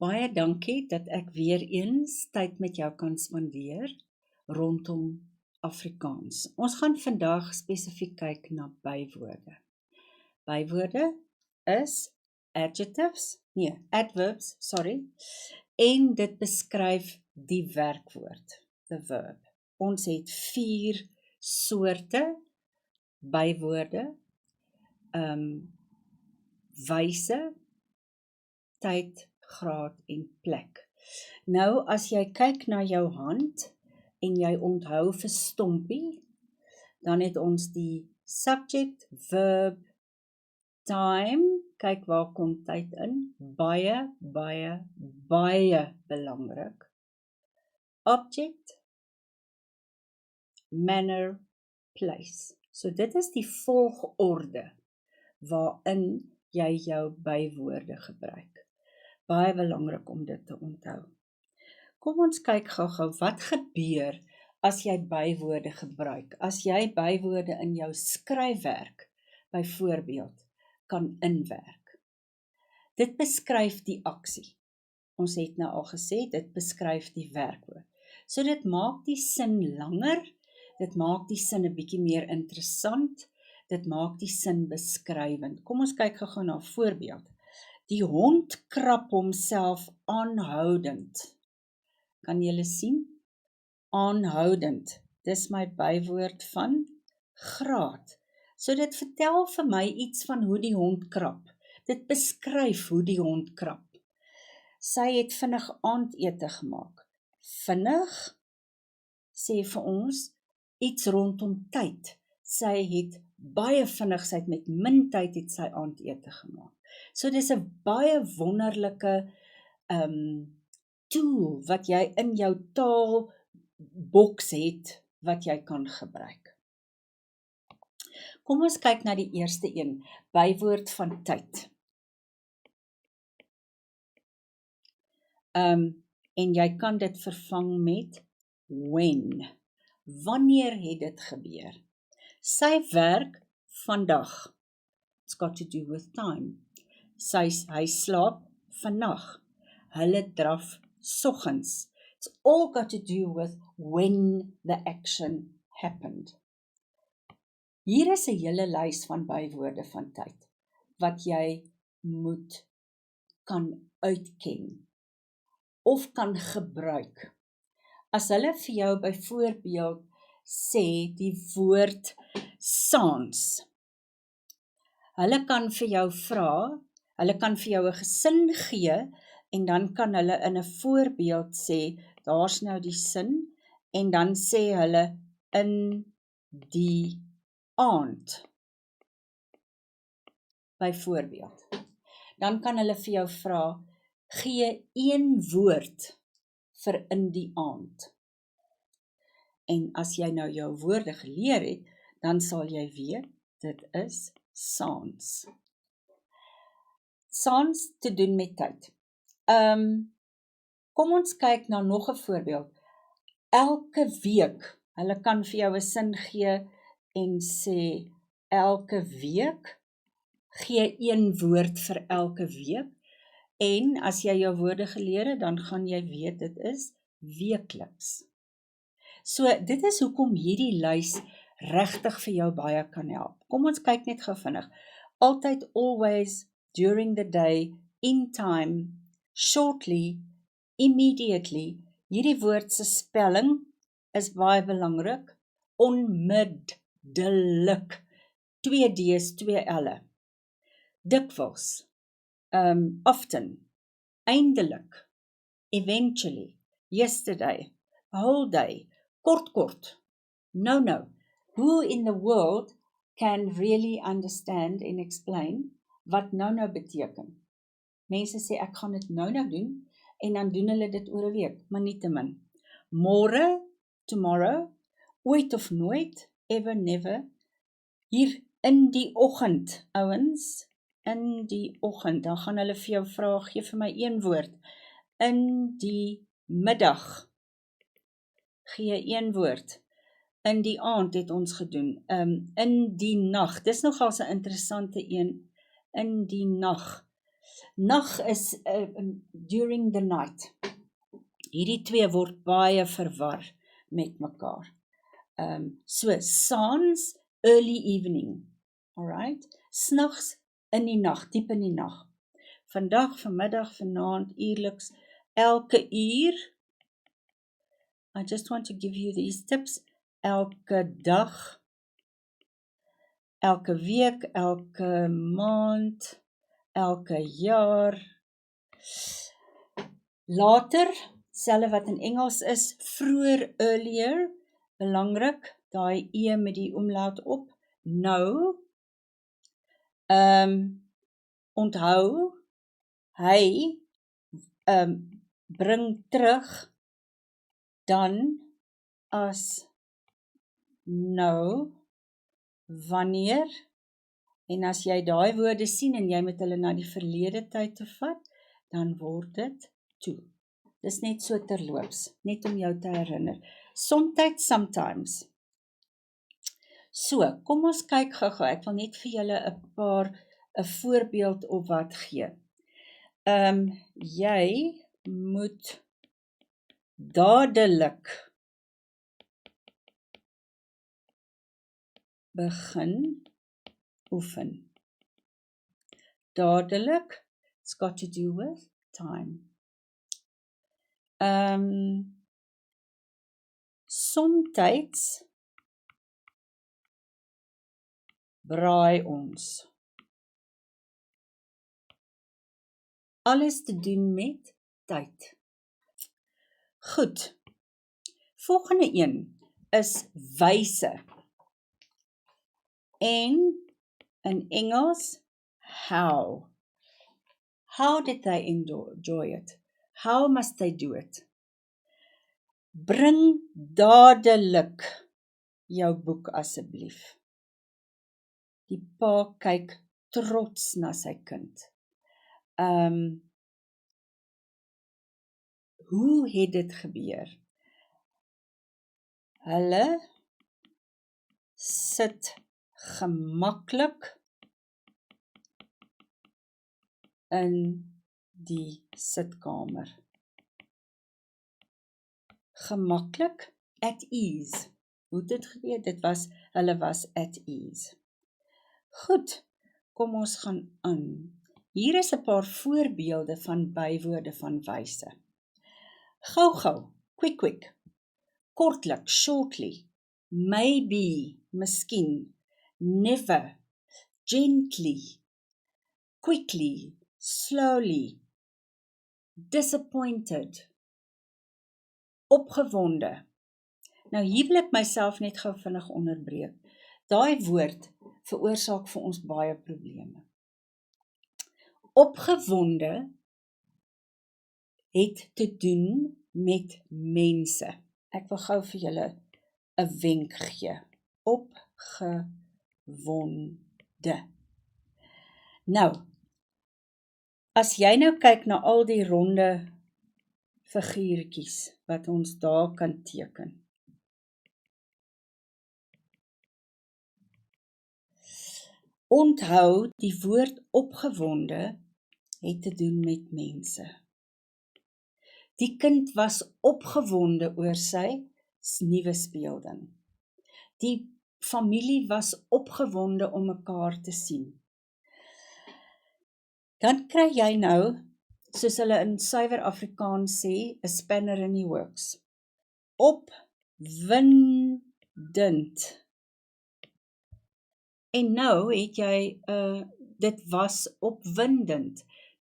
Baie dankie dat ek weer eens tyd met jou kan spandeer rondom Afrikaans. Ons gaan vandag spesifiek kyk na bywoorde. Bywoorde is adverbs, en dit beskryf die werkwoord, the verb. Ons het 4 soorte bywoorde, wyse, tyd, graad en plek. Nou, as jy kyk na jou hand en jy onthou vir stompie, dan het ons die subject, verb, time, kyk waar kom tyd in, baie belangrik, object, manner, place. So dit is die volgorde waarin jy jou bywoorde gebruik. Baie belangrik om dit te onthou. Kom ons kyk gou-gou, wat gebeur as jy bywoorde gebruik? As jy bywoorde in jou skryfwerk, byvoorbeeld, kan inwerk. Dit beskryf die aksie. Ons het nou al gesê, dit beskryf die werkwoord. So dit maak die sin langer, dit maak die sin 'n bietjie meer interessant, dit maak die sin beskrywend. Kom ons kyk gou-gou na 'n voorbeeld. Die hond krap homself aanhoudend. Kan julle sien? Aanhoudend. Dis my bywoord van graad. So dit vertel vir my iets van hoe die hond krap. Dit beskryf hoe die hond krap. Sy het vinnig aandete gemaak. Vinnig sê vir ons iets rondom tyd. Sy het baie vinnig, sy het met min tyd het sy aandete gemaak. So dis 'n baie wonderlike tool wat jy in jou taalboks het, wat jy kan gebruik. Kom ons kyk na die eerste een, bywoord van tyd. En jy kan dit vervang met when. Wanneer het dit gebeur? Sy werk vandag. It's got to do with time. Hy slaap vannag. Hulle draf soggens. It's all got to do with when the action happened. Hier is 'n hele lys van bywoorde van tyd, wat jy moet kan uitken, of kan gebruik. As hulle vir jou byvoorbeeld sê die woord saans, hulle kan vir jou vra, hulle kan vir jou 'n gesin gee, en dan kan hulle in 'n voorbeeld sê, daar's nou die sin, en dan sê hulle in die aand, byvoorbeeld. Dan kan hulle vir jou vra, gee een woord vir in die aand. En as jy nou jou woorde geleer het, dan sal jy weet, dit is saans. Saans te doen met tyd. Kom ons kyk na nog 'n voorbeeld. Elke week, hulle kan vir jou 'n sin gee en sê, elke week, gee een woord vir elke week, en as jy jou woorde geleer het, dan gaan jy weet, dit is weekliks. So, dit is hoekom hierdie lys regtig vir jou baie kan help. Kom ons kyk net gou vinnig. Altyd, always, during the day, in time, shortly, immediately. Hierdie woord se spelling is baie belangrik. Onmiddellik. 2 D's, 2 L'e. Dikwels. Often. Eindelik. Eventually. Yesterday. Whole day. Kort. No. Who in the world can really understand and explain wat nou beteken? Mense sê, ek gaan dit nou doen, en dan doen hulle dit oor 'n week, maar nietemin. Môre, tomorrow, ooit of nooit, ever, never. Hier in die oggend, ouens, in die oggend, dan gaan hulle vir jou vra, gee vir my een woord. In die middag, gee een woord. In die aand het ons gedoen. In die nag, dis nogal 'n interessante een. In die nag. Nag is during the night. Hierdie twee word baie verwar met mekaar. So, saans, early evening. Alright? S'nags in die nag, diep in die nag. Vandag, vanmiddag, vanaand, uurliks, elke uur. I just want to give you these tips. Elke dag, elke week, elke maand, elke jaar. Later, selfe wat in Engels is, vroeër, earlier, belangrik, daai e met die omlaut op, nou, onthou, hy, bring terug, dan, as, nou, wanneer, en as jy daai woorde sien en jy met hulle na die verlede tyd te vat, dan word dit toe. Dis net so terloops, net om jou te herinner. Sometimes. So, kom ons kyk gou-gou. Ek wil net vir julle 'n voorbeeld of wat gee. Jy moet dadelik begin oefen. Dadelik, it's got to do with time. Somtyds braai ons. Alles te doen met tyd. Goed. Volgende een is wyse. En in Engels, how. How did they enjoy it? How must they do it? Bring dadelik jou boek asseblief. Die pa kyk trots na sy kind. Hoe het dit gebeur? Hulle sit gemaklik in die sitkamer. Gemaklik, at ease. Hoe het dit gebeur? Hulle was at ease. Goed, kom ons gaan aan. Hier is 'n paar voorbeelde van bywoorde van wyse. Gou, quick. Kortlik, shortly. Maybe, miskien. Never, gently. Quickly, slowly. Disappointed. Opgewonde. Nou hier wil ek myself net gou vinnig onderbreek. Daai woord veroorsaak vir ons baie probleme. Opgewonde het te doen met mense. Ek wil gou vir julle 'n wenk gee. Opgewonde. Nou, as jy nou kyk na al die ronde figuurtjies wat ons daar kan teken. Onthou, die woord opgewonde het te doen met mense. Die kind was opgewonde oor sy nuwe speelding. Die familie was opgewonde om mekaar te sien. Dan kry jy nou, soos hulle in suiwer Afrikaans sê, 'n spanner in die works. Opwindend. En nou het jy, dit was opwindend.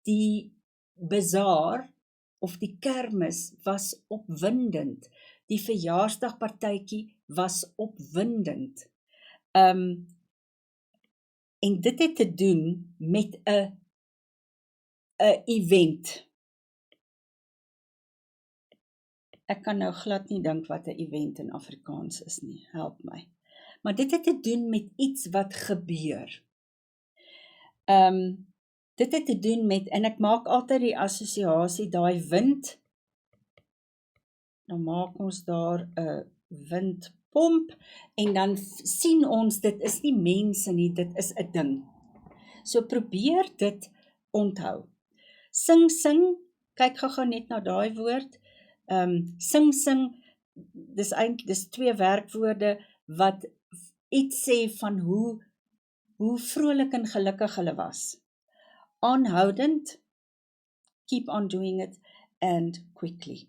Die bazaar of die kermis was opwindend. Die verjaarsdagpartytjie was opwindend. En dit het te doen met 'n event. Ek kan nou glad nie dink wat 'n event in Afrikaans is nie, help my. Maar dit het te doen met iets wat gebeur. Dit het te doen met, en ek maak altyd die assosiasie, daai wind, dan maak ons daar 'n windpomp, en dan sien ons, dit is nie mense nie, dit is 'n ding. So probeer dit onthou. Sing, kyk gou net na daai woord. Sing, dis 2 werkwoorde wat iets sê van hoe vrolik en gelukkig hulle was. Aanhoudend, keep on doing it, and quickly.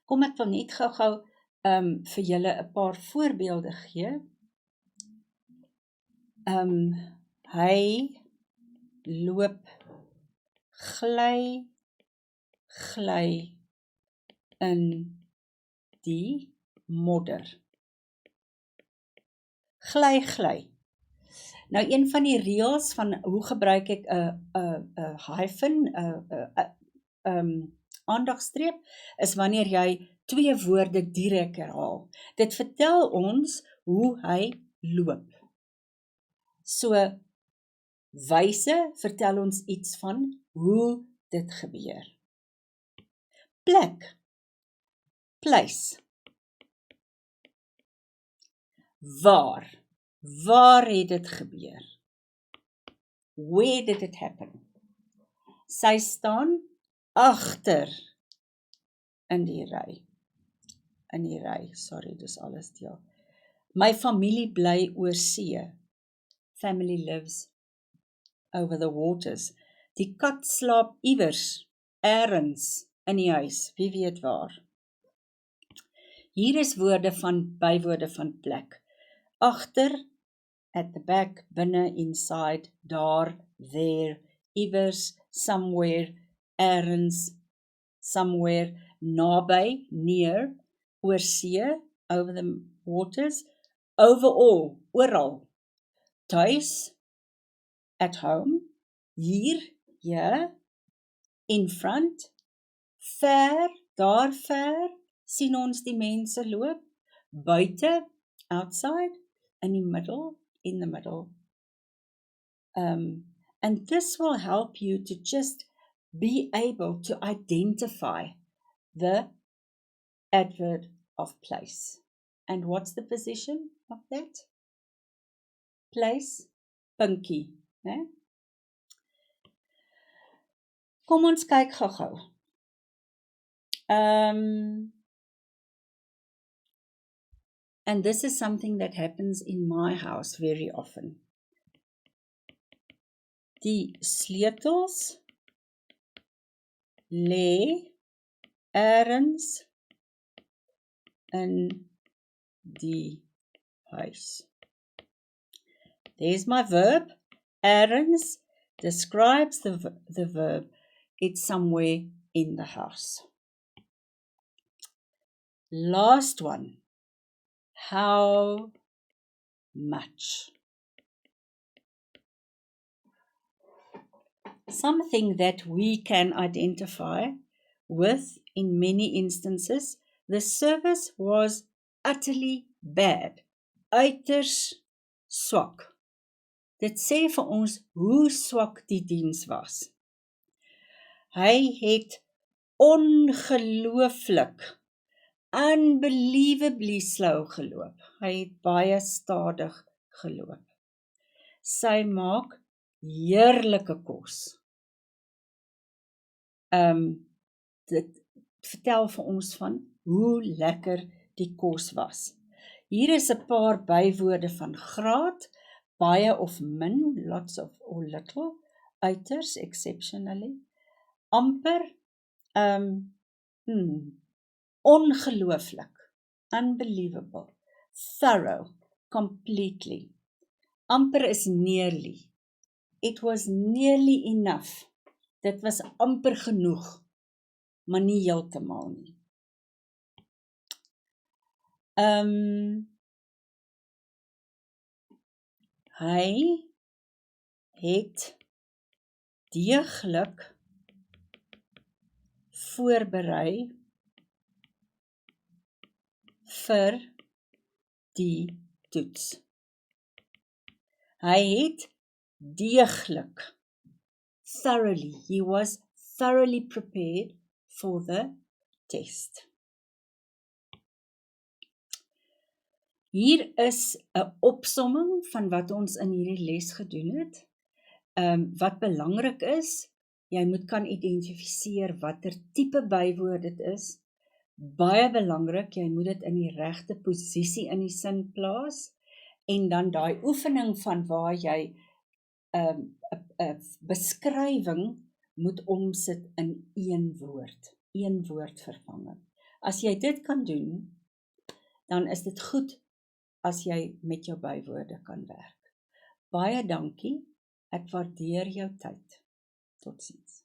Kom ek wil net gou vir julle 'n paar voorbeelde gee. Hy loop gly in die modder. Gly. Nou een van die reëls van hoe gebruik ek 'n hyphen, aandagstreep, is wanneer jy 2 woorde direk herhaal. Dit vertel ons hoe hy loop. So, wyse vertel ons iets van hoe dit gebeur. Plek, place. Waar het dit gebeur? Where did it happen? Sy staan agter in die ry, sorry, dis alles deel. My familie bly oor see. Family lives over the waters. Die kat slaap iewers, elders in die huis, wie weet waar. Hier is bywoorde van plek. Agter, at the back, binne, inside, daar, there, iewers, somewhere, elders, somewhere, naby, near, oor see, over the waters, overall, oral, tuis, at home, hier, in front, ver, daar ver, sien ons die mense loop, buite, outside, in the middle, and this will help you to just be able to identify the adverb of place. And what's the position of that? Place, pinkie. Né? Kom ons kyk gou. And this is something that happens in my house very often. Die sleutels lê ergens in die huis. There's my verb. Ergens describes the verb. It's somewhere in the house. Last one. How much? Something that we can identify with in many instances. The service was utterly bad. Uiters swak. Dit sê vir ons hoe swak die diens was. Hy het ongelooflik, unbelievably slow geloop. Hy het baie stadig geloop. Sy maak heerlike kos. Dit vertel vir ons van hoe lekker die kos was. Hier is 'n paar bywoorde van graad, baie of min, lots of or little, uiters, exceptionally, amper, ongelooflik, unbelievable, thorough, completely, amper is nearly, it was nearly enough, dit was amper genoeg, maar nie heeltemal nie. Hy het deeglik voorberei vir die toets. Hy het deeglik, thoroughly, he was thoroughly prepared for the test. Hier is 'n opsomming van wat ons in hierdie les gedoen het. Wat belangrik is, jy moet kan identifiseer watter tipe bywoord dit is. Baie belangrik, jy moet dit in die regte posisie in die sin plaas, en dan daai oefening van waar jy 'n beskrywing moet omsit in een woord vervanging. As jy dit kan doen, dan is dit goed as jy met jou bywoorde kan werk. Baie dankie, ek waardeer jou tyd. Totsiens.